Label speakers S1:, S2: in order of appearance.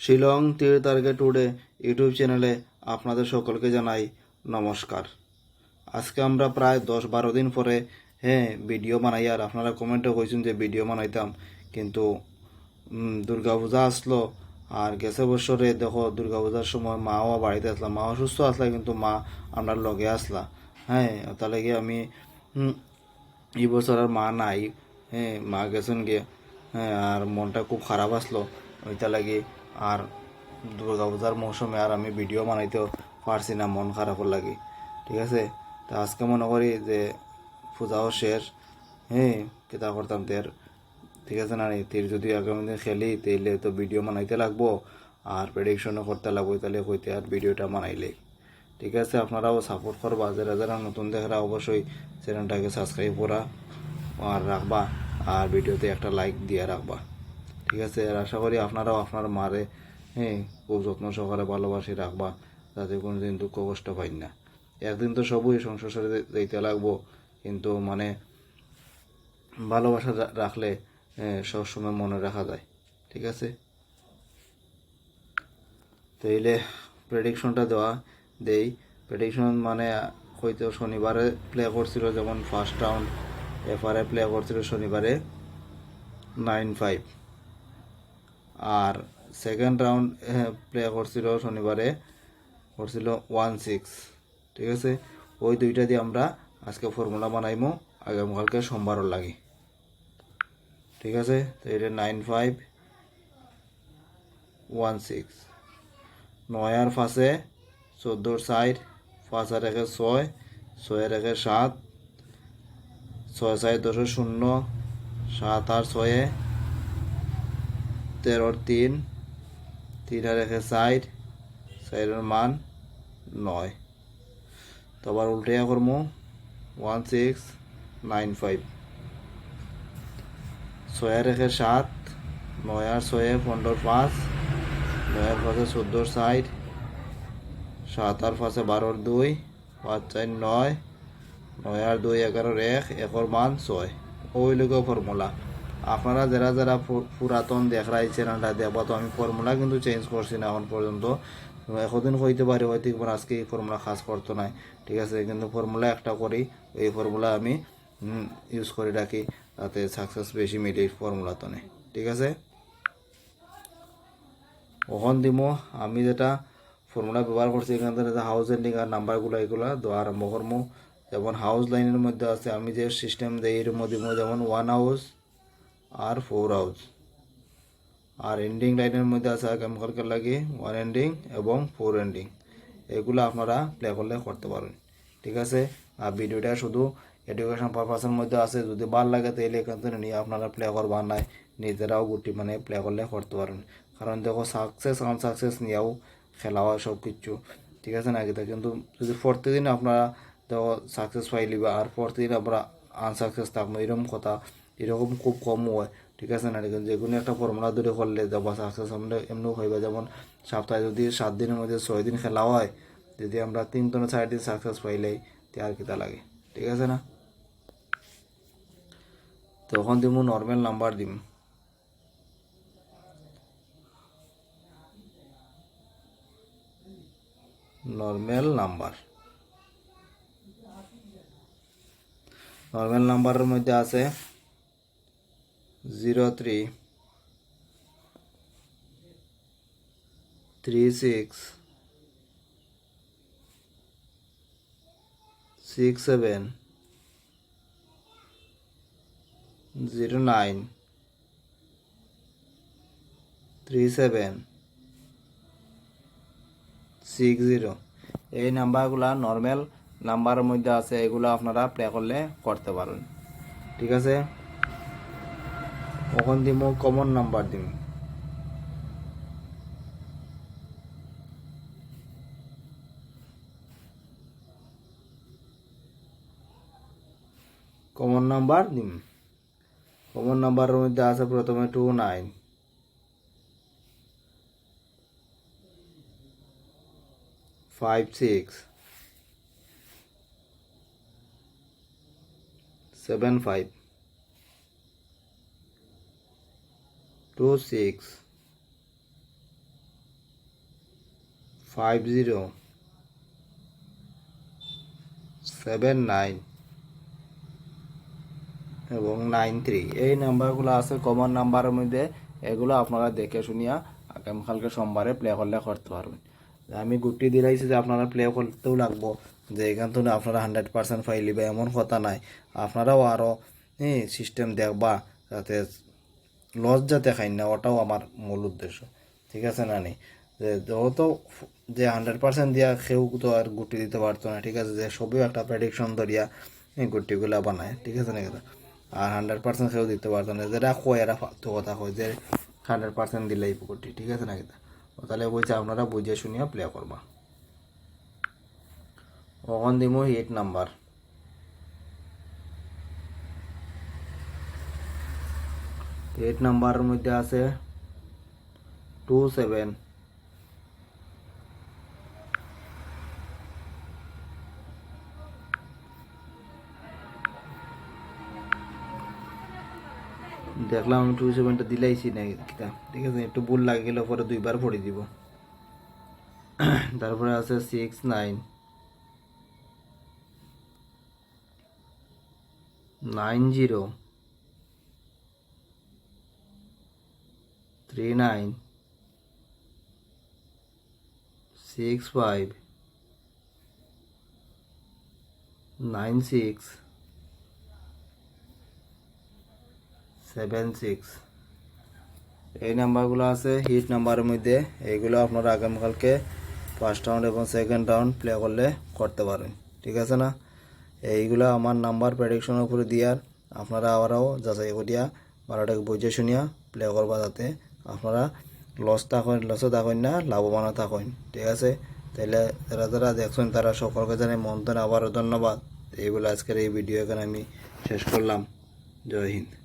S1: শিলং তীর target today YouTube চ্যানেলে আপনাদের সকলকে জানাই নমস্কার। আজকে আমরা প্রায় 10-12 দিন পরে ভিডিও বানাই। আর আপনারা কমেন্টে কইছেন যে ভিডিও বানাইতাম, কিন্তু দুর্গাপূজা আসলো। আর গেছে বছরে দেখো দুর্গাপূজার সময় মাও বাড়িতে আসলাম, মা অসুস্থ আসলা, কিন্তু মা আমরা লগে আসলা। তাহলে গিয়ে আমি এই বছর আর মা নাই। মা গেছেন গিয়ে। আর মনটা খুব খারাপ আসলো ওইটা লাগে। আর দুর্গাপূজার মৌসুমে আর আমি ভিডিও বানাইতেও পারছি না, মন খারাপের লাগে। ঠিক আছে, তা আজকে মনে করি যে পূজাও শেষ, কিতা করতাম তের। ঠিক আছে না, তীর যদি আগামী দিন খেলি তাইলে তো ভিডিও বানাইতে লাগবো, আর প্রেডিকশনও করতে লাগবো, তাহলে হইতে আর ভিডিওটা বানাইলে। ঠিক আছে, আপনারাও সাপোর্ট করবা, যারা যারা নতুন দেখরা অবশ্যই চ্যানেলটাকে সাবস্ক্রাইব করা আর রাখবা, আর ভিডিওতে একটা লাইক দিয়ে রাখবা। ঠিক আছে, আর আশা করি আপনারাও আপনার মারে খুব যত্ন সহকারে ভালোবাসি রাখবা, যাতে কোনো দিন দুঃখ কষ্ট পাই না। একদিন তো সবই সংসারে যাইতে লাগবো, কিন্তু মানে ভালোবাসা রাখলে সবসময় মনে রাখা যায়। ঠিক আছে, তাইলে প্রেডিকশনটা দেই। প্রেডিকশন মানে হয়তো শনিবারে প্লে করছিল, যেমন ফার্স্ট রাউন্ড এফআরএ প্লে করছিল শনিবারে 9-5, আর সেকেন্ড রাউন্ড প্লে করছিল শনিবারে করছিল 1-6। ঠিক আছে, ওই দুইটা দিয়ে আমরা আজকে ফর্মুলা বানাইমো আগামীকালকে সোমবারও লাগি। ঠিক আছে, তো এটা 9-5-1-6, 9 আর 5-এ 14 সাইড, 5 আর 1-এ 6, 6 আর 1-এ 7, 6 সাইড 10-এ 0, 7 আর 6-এ 13 3, 3 আর 1-এ 4, 4-এর মান 9। তো আবার উল্টাইয়া করবো 1-6-9-5, 6 আর 1-এ 7, 9 আর 6-এ 15-5, 9 আর 5-এ 14 সাইড, 7 আর 5-এ 12-এর 2, 5-4 9, 9 আর 2 11-এর 1, 1-এর মান 6। ওই লোক ফর্মুলা। আপনারা যারা যারা পুরাতন দেখরা এই চ্যানেলটা দেখবা, তো আমি ফর্মুলা কিন্তু চেঞ্জ করছি না এখন পর্যন্ত। এতদিন হইতে পারে হয়তো আজকে এই ফর্মুলা খাস করতো না। ঠিক আছে, কিন্তু ফর্মুলা একটা করি, এই ফর্মুলা আমি ইউজ করে রাখি, তাতে সাকসেস বেশি মিলে ফর্মুলা তো নেই। ঠিক আছে, ওখান দিমো আমি যেটা ফর্মুলা ব্যবহার করছি এখান থেকে হাউস এন্ডিং আর নাম্বারগুলো এগুলো দেওয়া আরম্ভ করবো। যেমন হাউস লাইনের মধ্যে আছে আমি যে সিস্টেম দিই এর মধ্যে যেমন 1 হাউস আর 4 হাউস, আর এন্ডিং লাইনের মধ্যে আছে আগামীকালকে লাগে 1 এন্ডিং এবং 4 এন্ডিং। এগুলো আপনারা প্লে করলে করতে পারেন। ঠিক আছে, আর ভিডিওটা শুধু এডুকেশন পারপাসের মধ্যে আছে, যদি ভালো লাগে তাহলে এখান থেকে নিয়ে আপনারা প্লে করবার নাই, নিজেরাও গুটি মানে প্লে করলে করতে পারেন। কারণ দেখো সাকসেস আনসাকসেস নিয়েও খেলা হয় সব কিছু। ঠিক আছে না, কিন্তু যদি প্রতিদিন আপনারা দেখো সাকসেস পাইলিবা আর প্রতিদিন আপনারা আনসাকসেস থাকবো, এরকম কথা এরকম খুব কম হয়। ঠিক আছে না, যে কোনো একটা ফর্মুলা ধরে করলে যাবা সাকসেস আমরা এমনিও হইবা। যেমন সপ্তাহে যদি 7 দিনের মধ্যে 6 দিন খেলা হয়, যদি আমরা 3 থেকে 4 দিন সাকসেস পাইলেই তে আর কিতা লাগে। ঠিক আছে না, তখন দিমু নর্মাল নাম্বার দিম। নর্মাল নাম্বারের মধ্যে আছে 03, 36, 67, 09, 37, 60। এই নাম্বারগুলা নর্মাল নাম্বারের মধ্যে আছে, এগুলো আপনারা প্লে করলে করতে পারেন। ঠিক আছে, কখন দিমু কমন নাম্বার দিম। কমন নাম্বারের মধ্যে আছে প্রথমে 29, 56, 75, 26, 5079 এবং 93 এই নাম্বারগুলো আছে কমন নাম্বারের মধ্যে। এগুলো আপনারা দেখে শুনিয়া আগামীকালকে সোমবারে প্লে করলে করতে পারবেন। আমি গুটি দিলাইছি যে আপনারা প্লে করতেও লাগবো, যে এখান থেকে আপনারা 100% ফাইল লিবে এমন কথা নাই। আপনারাও আরও সিস্টেম দেখবা যাতে লস যাতে খাই না, ওটাও আমার মূল উদ্দেশ্য। ঠিক আছে না নি? যে যেহেতু যে 100% দিয়া কেউ তো আর গুটি দিতে পারতো না। ঠিক আছে, যে সবই একটা প্রেডিকশন ধরিয়া এই গুটিগুলা বানায়। ঠিক আছে না? আর 100% কেউ দিতে পারতো না, যেটা কয় এরা ফালতু কথা কয় যে 100% দিলেই গুটি। ঠিক আছে না? তাহলে বলছে আপনারা বুঝে শুনিয়া প্লে করবা। ওখান দিব 8 নাম্বার। 8 নাম্বারের মধ্যে আছে 27। দেখলাম আমি 27টা দিলাইছি না কিতা। ঠিক আছে, একটু ভুল লাগে গেলে পরে দুইবার পড়ে দিব। তারপরে আছে 69 90 39 65 96 76। এই নাম্বারগুলো আছে হিট নাম্বারের মধ্যে। এইগুলো আপনারা আগামীকালকে ফার্স্ট রাউন্ড এবং সেকেন্ড রাউন্ড প্লে করলে করতে পারেন। ঠিক আছে না? এইগুলো আমার নাম্বার প্রেডিকশনের উপরে দিয়ার আপনারা আবারও যাচাই করিয়া ভালোটাকে বুঝে শুনিয়া প্লে করবা, যাতে আপনারা লসও থাকেন না, লাভবানও থাকেন। ঠিক আছে? তাহলে যারা যারা দেখছেন তারা সকলকে জানাই মন্তন আবারও ধন্যবাদ। এইগুলো আজকের এই ভিডিও এখানে আমি শেষ করলাম। জয় হিন্দ।